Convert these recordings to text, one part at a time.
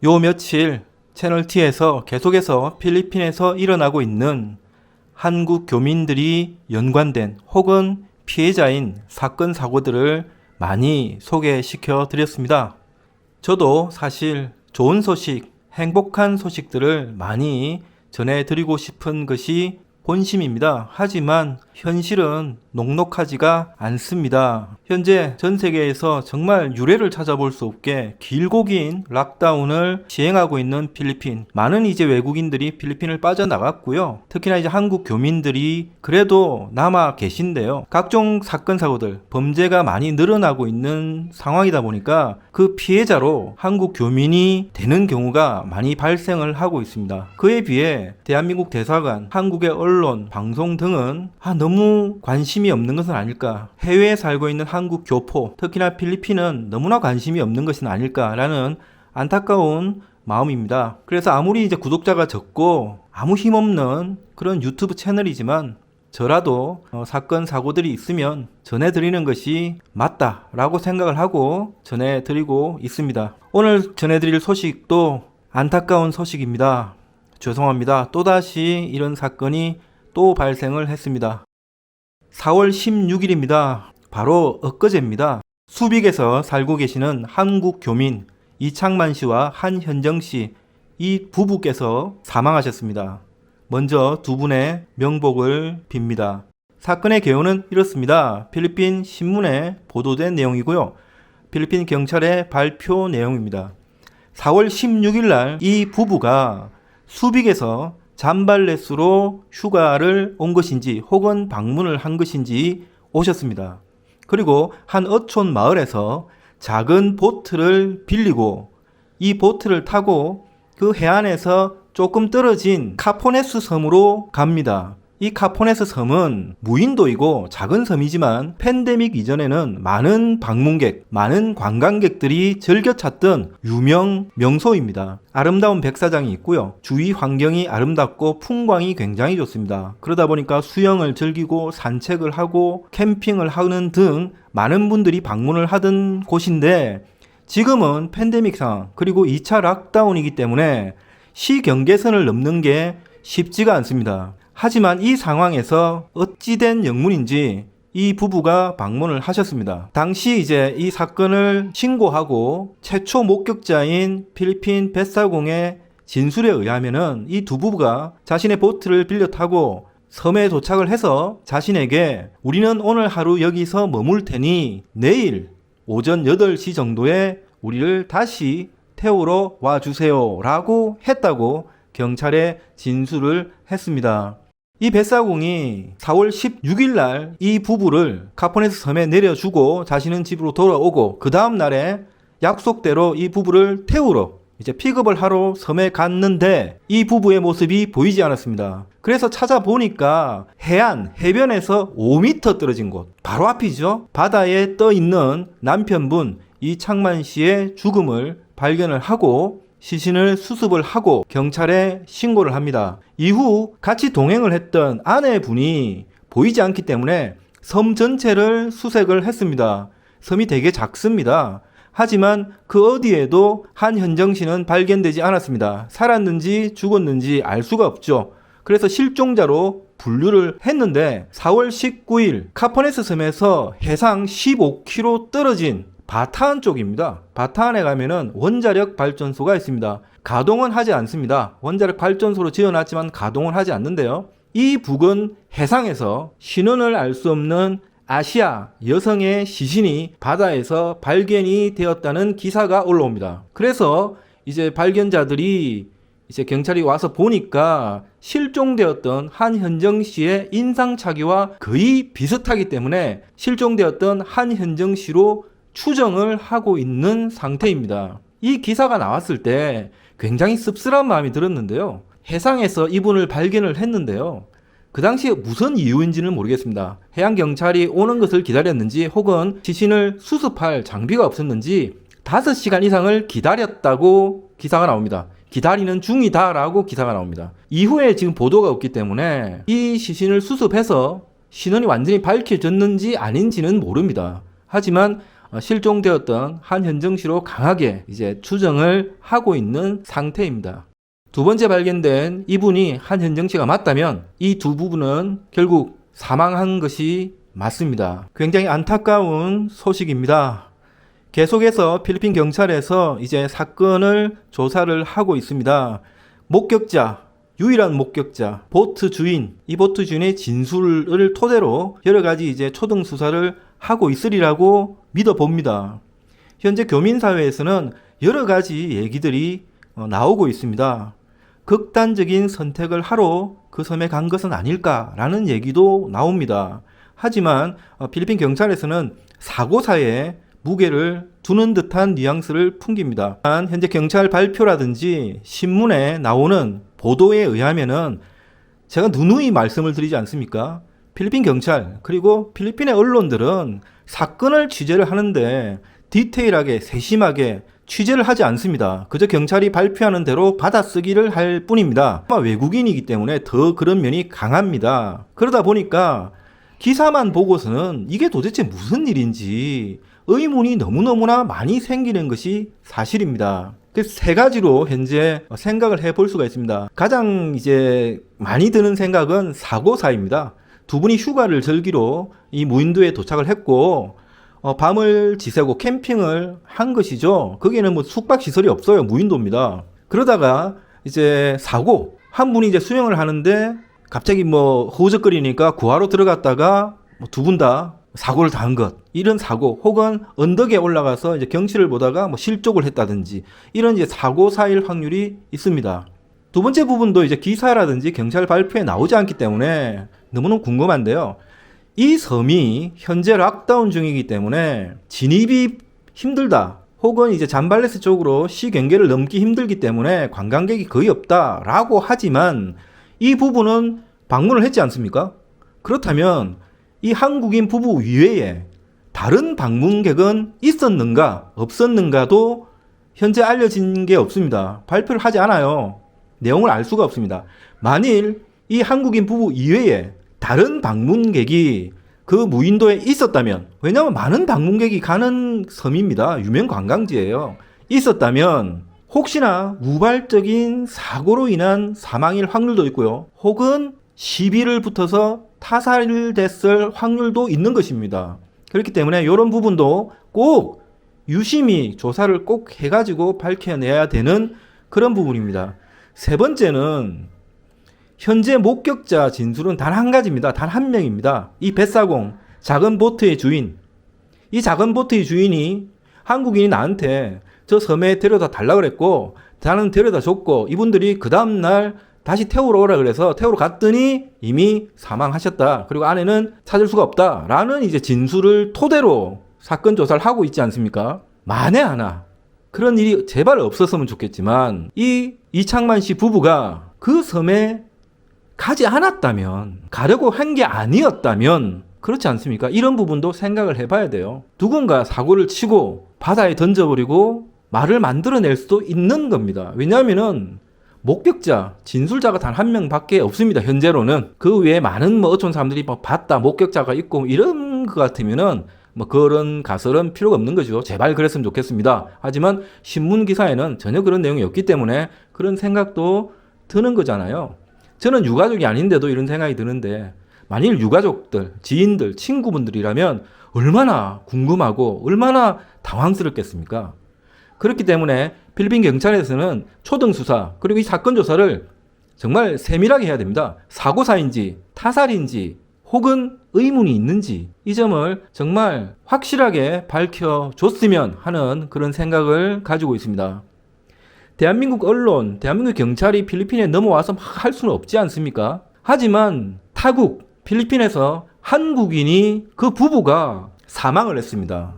요 며칠 채널T에서 계속해서 필리핀에서 일어나고 있는 한국 교민들이 연관된 혹은 피해자인 사건 사고들을 많이 소개시켜 드렸습니다. 저도 사실 좋은 소식, 행복한 소식들을 많이 전해드리고 싶은 것이 본심입니다. 하지만 현실은 녹록하지가 않습니다. 현재 전 세계에서 정말 유례를 찾아볼 수 없게 길고 긴 락다운을 시행하고 있는 필리핀. 많은 이제 외국인들이 필리핀을 빠져나갔고요. 특히나 이제 한국 교민들이 그래도 남아 계신데요. 각종 사건 사고들, 범죄가 많이 늘어나고 있는 상황이다 보니까 그 피해자로 한국 교민이 되는 경우가 많이 발생을 하고 있습니다. 그에 비해 대한민국 대사관, 한국의 언론, 방송 등은 너무 관심이 없는 것은 아닐까. 해외에 살고 있는 한국 교포, 특히나 필리핀은 너무나 관심이 없는 것은 아닐까라는 안타까운 마음입니다. 그래서 아무리 이제 구독자가 적고 아무 힘없는 그런 유튜브 채널이지만 저라도 사건 사고들이 있으면 전해드리는 것이 맞다라고 생각을 하고 전해드리고 있습니다. 오늘 전해드릴 소식도 안타까운 소식입니다. 죄송합니다. 또다시 이런 사건이 또 발생을 했습니다. 4월 16일입니다. 바로 엊그제입니다. 수빅에서 살고 계시는 한국 교민 이창만 씨와 한현정 씨, 이 부부께서 사망하셨습니다. 먼저 두 분의 명복을 빕니다. 사건의 개요는 이렇습니다. 필리핀 신문에 보도된 내용이고요. 필리핀 경찰의 발표 내용입니다. 4월 16일 날 이 부부가 수빅에서 잠발레스로 휴가를 온 것인지 혹은 방문을 한 것인지 오셨습니다. 그리고 한 어촌 마을에서 작은 보트를 빌리고 이 보트를 타고 그 해안에서 조금 떨어진 카포네스 섬으로 갑니다. 이 카포네스 섬은 무인도이고 작은 섬이지만 팬데믹 이전에는 많은 방문객, 많은 관광객들이 즐겨 찾던 유명 명소입니다. 아름다운 백사장이 있고요. 주위 환경이 아름답고 풍광이 굉장히 좋습니다. 그러다 보니까 수영을 즐기고 산책을 하고 캠핑을 하는 등 많은 분들이 방문을 하던 곳인데 지금은 팬데믹 상황 그리고 2차 락다운이기 때문에 시경계선을 넘는 게 쉽지가 않습니다. 하지만 이 상황에서 어찌된 영문인지 이 부부가 방문을 하셨습니다. 당시 이제 이 사건을 신고하고 최초 목격자인 필리핀 뱃사공의 진술에 의하면은 이 두 부부가 자신의 보트를 빌려 타고 섬에 도착을 해서 자신에게 우리는 오늘 하루 여기서 머물 테니 내일 오전 8시 정도에 우리를 다시 태우러 와주세요 라고 했다고 경찰에 진술을 했습니다. 이 뱃사공이 4월 16일 날 이 부부를 카포네스 섬에 내려주고 자신은 집으로 돌아오고 그 다음 날에 약속대로 이 부부를 태우러 이제 픽업을 하러 섬에 갔는데 이 부부의 모습이 보이지 않았습니다. 그래서 찾아보니까 해변에서 5m 떨어진 곳 바로 앞이죠. 바다에 떠 있는 남편분 이창만 씨의 죽음을 발견을 하고 시신을 수습을 하고 경찰에 신고를 합니다. 이후 같이 동행을 했던 아내분이 보이지 않기 때문에 섬 전체를 수색을 했습니다. 섬이 되게 작습니다. 하지만 그 어디에도 한현정 씨는 발견되지 않았습니다. 살았는지 죽었는지 알 수가 없죠. 그래서 실종자로 분류를 했는데 4월 19일 카포네스 섬에서 해상 15km 떨어진 바타안 쪽입니다. 바타안에 가면은 원자력 발전소가 있습니다. 가동은 하지 않습니다. 원자력 발전소로 지어놨지만 가동을 하지 않는데요. 이 부근 해상에서 신원을 알 수 없는 아시아 여성의 시신이 바다에서 발견이 되었다는 기사가 올라옵니다. 그래서 이제 발견자들이 이제 경찰이 와서 보니까 실종되었던 한현정 씨의 인상착의와 거의 비슷하기 때문에 실종되었던 한현정 씨로 추정을 하고 있는 상태입니다. 이 기사가 나왔을 때 굉장히 씁쓸한 마음이 들었는데요. 해상에서 이분을 발견을 했는데요. 그 당시에 무슨 이유인지는 모르겠습니다. 해양경찰이 오는 것을 기다렸는지 혹은 시신을 수습할 장비가 없었는지 5시간 이상을 기다렸다고 기사가 나옵니다. 기다리는 중이다라고 기사가 나옵니다. 이후에 지금 보도가 없기 때문에 이 시신을 수습해서 신원이 완전히 밝혀졌는지 아닌지는 모릅니다. 하지만 실종되었던 한현정 씨로 강하게 이제 추정을 하고 있는 상태입니다. 두 번째 발견된 이분이 한현정 씨가 맞다면 이 두 부부는 결국 사망한 것이 맞습니다. 굉장히 안타까운 소식입니다. 계속해서 필리핀 경찰에서 이제 사건을 조사를 하고 있습니다. 목격자, 유일한 목격자, 보트 주인, 이 보트 주인의 진술을 토대로 여러 가지 이제 초등 수사를 하고 있으리라고 믿어봅니다. 현재 교민사회에서는 여러 가지 얘기들이 나오고 있습니다. 극단적인 선택을 하러 그 섬에 간 것은 아닐까라는 얘기도 나옵니다. 하지만 필리핀 경찰에서는 사고사에 무게를 두는 듯한 뉘앙스를 풍깁니다. 현재 경찰 발표라든지 신문에 나오는 보도에 의하면은 제가 누누이 말씀을 드리지 않습니까? 필리핀 경찰 그리고 필리핀의 언론들은 사건을 취재를 하는데 디테일하게 세심하게 취재를 하지 않습니다. 그저 경찰이 발표하는 대로 받아쓰기를 할 뿐입니다. 외국인이기 때문에 더 그런 면이 강합니다. 그러다 보니까 기사만 보고서는 이게 도대체 무슨 일인지 의문이 너무너무나 많이 생기는 것이 사실입니다. 그래서 세 가지로 현재 생각을 해볼 수가 있습니다. 가장 이제 많이 드는 생각은 사고사입니다. 두 분이 휴가를 즐기러 이 무인도에 도착을 했고 밤을 지새고 캠핑을 한 것이죠. 거기에는 뭐 숙박시설이 없어요. 무인도입니다. 그러다가 이제 사고, 한 분이 이제 수영을 하는데 갑자기 뭐 허우적거리니까 구하러 들어갔다가 두 분 다 사고를 당한 것, 이런 사고, 혹은 언덕에 올라가서 이제 경치를 보다가 뭐 실족을 했다든지 이런 이제 사고사일 확률이 있습니다. 두 번째 부분도 이제 기사라든지 경찰 발표에 나오지 않기 때문에 너무너무 궁금한데요. 이 섬이 현재 락다운 중이기 때문에 진입이 힘들다, 혹은 이제 잠발레스 쪽으로 시 경계를 넘기 힘들기 때문에 관광객이 거의 없다라고 하지만 이 부부는 방문을 했지 않습니까? 그렇다면 이 한국인 부부 이외에 다른 방문객은 있었는가 없었는가도 현재 알려진 게 없습니다. 발표를 하지 않아요. 내용을 알 수가 없습니다. 만일 이 한국인 부부 이외에 다른 방문객이 그 무인도에 있었다면, 왜냐하면 많은 방문객이 가는 섬입니다. 유명 관광지예요. 있었다면 혹시나 우발적인 사고로 인한 사망일 확률도 있고요. 혹은 시비를 붙어서 타살됐을 확률도 있는 것입니다. 그렇기 때문에 이런 부분도 꼭 유심히 조사를 꼭 해가지고 밝혀내야 되는 그런 부분입니다. 세 번째는 현재 목격자 진술은 단 한 가지입니다. 단 한 명입니다. 이 뱃사공, 작은 보트의 주인. 이 작은 보트의 주인이 한국인이 나한테 저 섬에 데려다 달라고 그랬고 나는 데려다 줬고 이분들이 그 다음날 다시 태우러 오라 그래서 태우러 갔더니 이미 사망하셨다. 그리고 아내는 찾을 수가 없다. 라는 이제 진술을 토대로 사건 조사를 하고 있지 않습니까? 만에 하나 그런 일이 제발 없었으면 좋겠지만 이 이창만 씨 부부가 그 섬에 가지 않았다면, 가려고 한 게 아니었다면 그렇지 않습니까? 이런 부분도 생각을 해봐야 돼요. 누군가 사고를 치고 바다에 던져버리고 말을 만들어낼 수도 있는 겁니다. 왜냐하면은 목격자, 진술자가 단 한 명밖에 없습니다. 현재로는. 그 외에 많은 뭐 어촌 사람들이 뭐 봤다, 목격자가 있고 이런 것 같으면은 뭐 그런 가설은 필요가 없는 거죠. 제발 그랬으면 좋겠습니다. 하지만 신문 기사에는 전혀 그런 내용이 없기 때문에 그런 생각도 드는 거잖아요. 저는 유가족이 아닌데도 이런 생각이 드는데 만일 유가족들, 지인들, 친구분들이라면 얼마나 궁금하고 얼마나 당황스럽겠습니까? 그렇기 때문에 필리핀 경찰에서는 초등수사 그리고 이 사건 조사를 정말 세밀하게 해야 됩니다. 사고사인지 타살인지 혹은 의문이 있는지 이 점을 정말 확실하게 밝혀줬으면 하는 그런 생각을 가지고 있습니다. 대한민국 언론, 대한민국 경찰이 필리핀에 넘어와서 막 할 수는 없지 않습니까? 하지만 타국, 필리핀에서 한국인이 그 부부가 사망을 했습니다.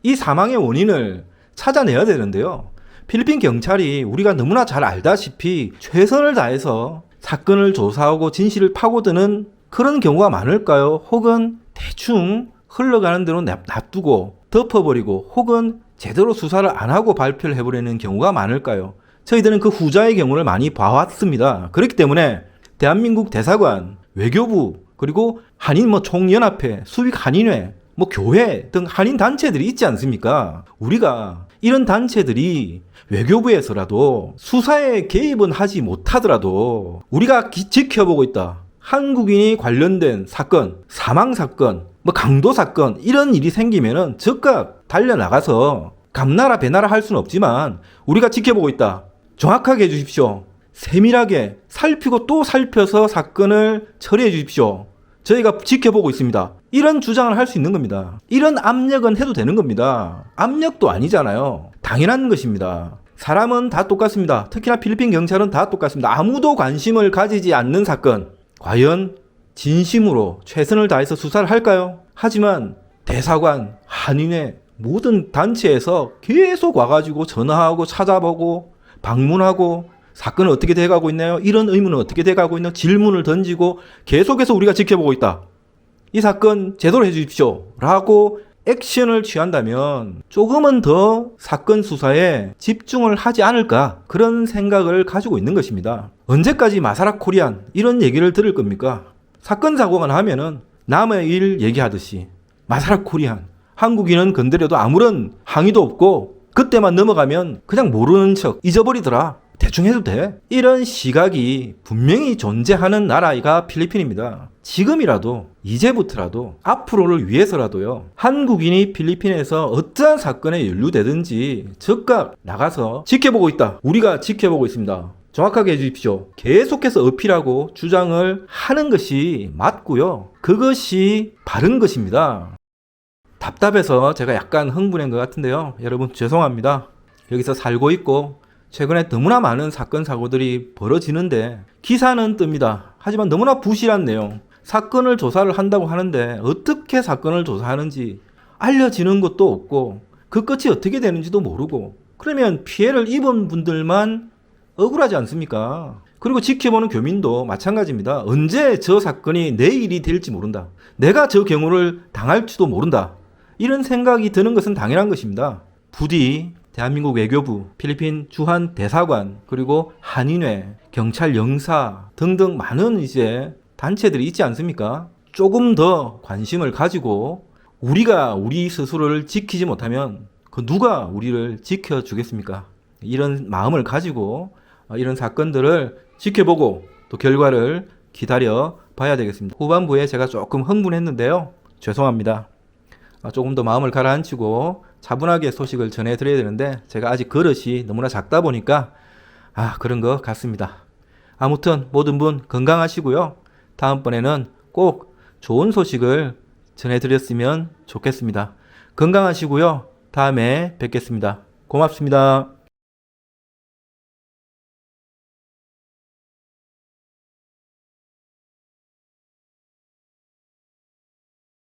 이 사망의 원인을 찾아내야 되는데요. 필리핀 경찰이 우리가 너무나 잘 알다시피 최선을 다해서 사건을 조사하고 진실을 파고드는 그런 경우가 많을까요? 혹은 대충 흘러가는 대로 놔두고 덮어버리고 혹은 제대로 수사를 안 하고 발표를 해버리는 경우가 많을까요? 저희들은 그 후자의 경우를 많이 봐왔습니다. 그렇기 때문에 대한민국 대사관, 외교부, 그리고 한인 총연합회, 수익 한인회, 뭐 교회 등 한인 단체들이 있지 않습니까? 우리가 이런 단체들이 외교부에서라도 수사에 개입은 하지 못하더라도 우리가 지켜보고 있다. 한국인이 관련된 사건, 사망 사건, 뭐 강도 사건 이런 일이 생기면은 즉각 달려나가서 감나라 배나라 할 수는 없지만 우리가 지켜보고 있다. 정확하게 해주십시오. 세밀하게 살피고 또 살펴서 사건을 처리해 주십시오. 저희가 지켜보고 있습니다. 이런 주장을 할 수 있는 겁니다. 이런 압력은 해도 되는 겁니다. 압력도 아니잖아요. 당연한 것입니다. 사람은 다 똑같습니다. 특히나 필리핀 경찰은 다 똑같습니다. 아무도 관심을 가지지 않는 사건. 과연 진심으로 최선을 다해서 수사를 할까요? 하지만 대사관, 한인회 모든 단체에서 계속 와가지고 전화하고 찾아보고 방문하고 사건은 어떻게 돼가고 있나요? 이런 의문은 어떻게 돼가고 있나요? 질문을 던지고 계속해서 우리가 지켜보고 있다. 이 사건 제대로 해주십시오. 라고 액션을 취한다면 조금은 더 사건 수사에 집중을 하지 않을까 그런 생각을 가지고 있는 것입니다. 언제까지 마사라 코리안 이런 얘기를 들을 겁니까? 사건 사고가 나면은 남의 일 얘기하듯이 마사라 코리안 한국인은 건드려도 아무런 항의도 없고 그때만 넘어가면 그냥 모르는 척 잊어버리더라. 대충 해도 돼. 이런 시각이 분명히 존재하는 나라가 필리핀입니다. 지금이라도 이제부터라도 앞으로를 위해서라도요. 한국인이 필리핀에서 어떠한 사건에 연루되든지 즉각 나가서 지켜보고 있다. 우리가 지켜보고 있습니다. 정확하게 해주십시오. 계속해서 어필하고 주장을 하는 것이 맞고요. 그것이 바른 것입니다. 답답해서 제가 약간 흥분한 것 같은데요. 여러분 죄송합니다. 여기서 살고 있고 최근에 너무나 많은 사건 사고들이 벌어지는데 기사는 뜹니다. 하지만 너무나 부실한 내용. 사건을 조사를 한다고 하는데 어떻게 사건을 조사하는지 알려지는 것도 없고 그 끝이 어떻게 되는지도 모르고 그러면 피해를 입은 분들만 억울하지 않습니까? 그리고 지켜보는 교민도 마찬가지입니다. 언제 저 사건이 내 일이 될지 모른다. 내가 저 경우를 당할지도 모른다. 이런 생각이 드는 것은 당연한 것입니다. 부디 대한민국 외교부, 필리핀 주한 대사관, 그리고 한인회, 경찰 영사 등등 많은 이제 단체들이 있지 않습니까? 조금 더 관심을 가지고 우리가 우리 스스로를 지키지 못하면 그 누가 우리를 지켜주겠습니까? 이런 마음을 가지고 이런 사건들을 지켜보고 또 결과를 기다려 봐야 되겠습니다. 후반부에 제가 조금 흥분했는데요. 죄송합니다. 조금 더 마음을 가라앉히고 차분하게 소식을 전해드려야 되는데 제가 아직 그릇이 너무나 작다 보니까 그런 것 같습니다. 아무튼 모든 분 건강하시고요. 다음번에는 꼭 좋은 소식을 전해드렸으면 좋겠습니다. 건강하시고요. 다음에 뵙겠습니다. 고맙습니다.